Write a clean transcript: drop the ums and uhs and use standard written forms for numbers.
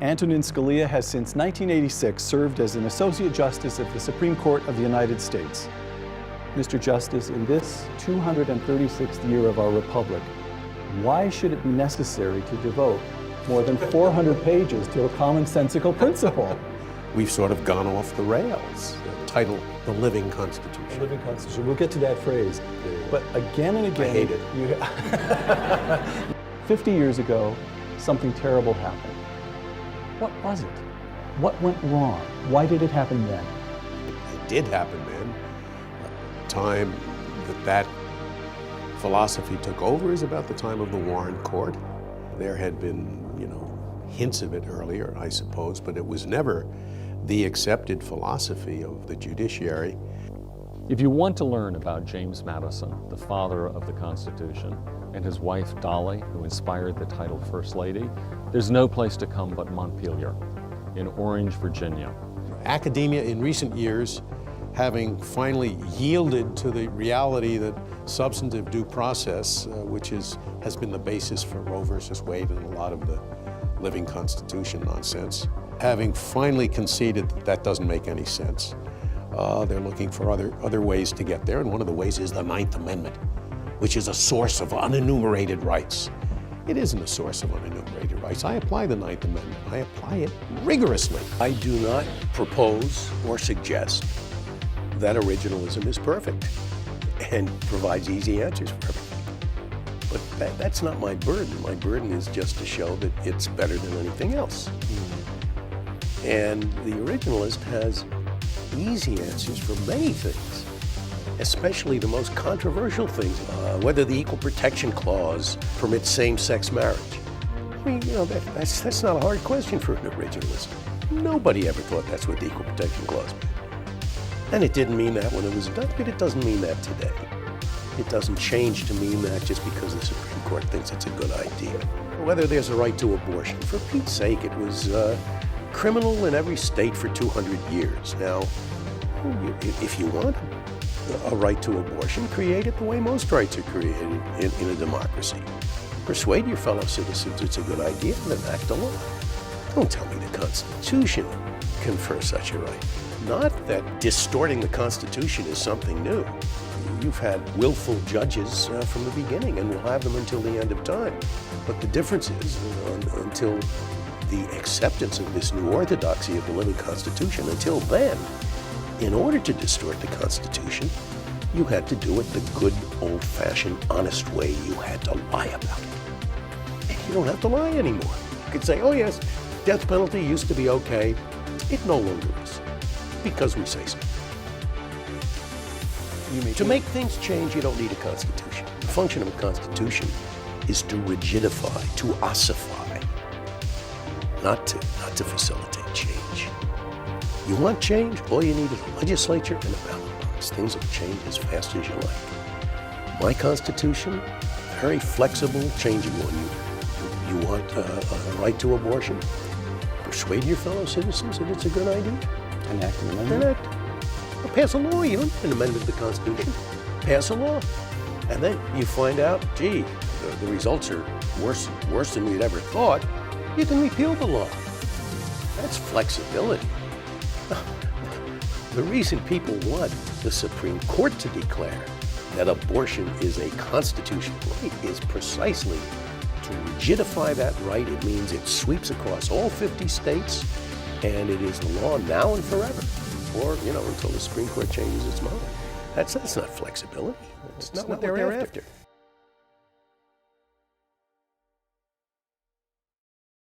Antonin Scalia has since 1986 served as an Associate Justice of the Supreme Court of the United States. Mr. Justice, in this 236th year of our Republic, why should it be necessary to devote more than 400 pages to a commonsensical principle? We've sort of gone off the rails. The title, The Living Constitution. The Living Constitution. We'll get to that phrase. But again and again... I hate it. 50 years ago, something terrible happened. What was it? What went wrong? Why did it happen then? It did happen then. The time that philosophy took over is about the time of the Warren Court. There had been, hints of it earlier, I suppose, but it was never the accepted philosophy of the judiciary. If you want to learn about James Madison, the father of the Constitution, and his wife Dolly, who inspired the title First Lady, there's no place to come but Montpelier in Orange, Virginia. Academia in recent years, having finally yielded to the reality that substantive due process, which has been the basis for Roe versus Wade and a lot of the living Constitution nonsense, having finally conceded that that doesn't make any sense, they're looking for other ways to get there, and one of the ways is the Ninth Amendment, which is a source of unenumerated rights. It isn't a source of unenumerated rights. I apply the Ninth Amendment. I apply it rigorously. I do not propose or suggest that originalism is perfect and provides easy answers for everything. But that's not my burden. My burden is just to show that it's better than anything else. And the originalist has easy answers for many things, especially the most controversial things, whether the Equal Protection Clause permits same-sex marriage. I mean, that's not a hard question for an originalist. Nobody ever thought that's what the Equal Protection Clause meant. And it didn't mean that when it was adopted. It doesn't mean that today. It doesn't change to mean that just because the Supreme Court thinks it's a good idea. Whether there's a right to abortion, for Pete's sake, it was criminal in every state for 200 years. Now, if you want a right to abortion, create it the way most rights are created in a democracy. Persuade your fellow citizens it's a good idea and enact a law. Don't tell me the Constitution confers such a right. Not that distorting the Constitution is something new. You've had willful judges from the beginning, and we'll have them until the end of time. But the difference is, until the acceptance of this new orthodoxy of the living Constitution, until then, in order to distort the Constitution, you had to do it the good, old-fashioned, honest way. You had to lie about it. And you don't have to lie anymore. You could say, oh yes, death penalty used to be okay. It no longer is, because we say so. To make things change, you don't need a constitution. The function of a constitution is to rigidify, to ossify, not to facilitate change. You want change? All you need is a legislature and a ballot box. Things will change as fast as you like. My constitution, very flexible, changing one. You want a right to abortion? Persuade your fellow citizens that it's a good idea. Enact an amendment. Pass a law. You don't need an amendment to the Constitution. Pass a law. And then you find out, gee, the results are worse than we'd ever thought. You can repeal the law. That's flexibility. The reason people want the Supreme Court to declare that abortion is a constitutional right is precisely to rigidify that right. It means it sweeps across all 50 states, and it is the law now and forever. Or, until the Supreme Court changes its mind. That's not flexibility. That's not what they're after.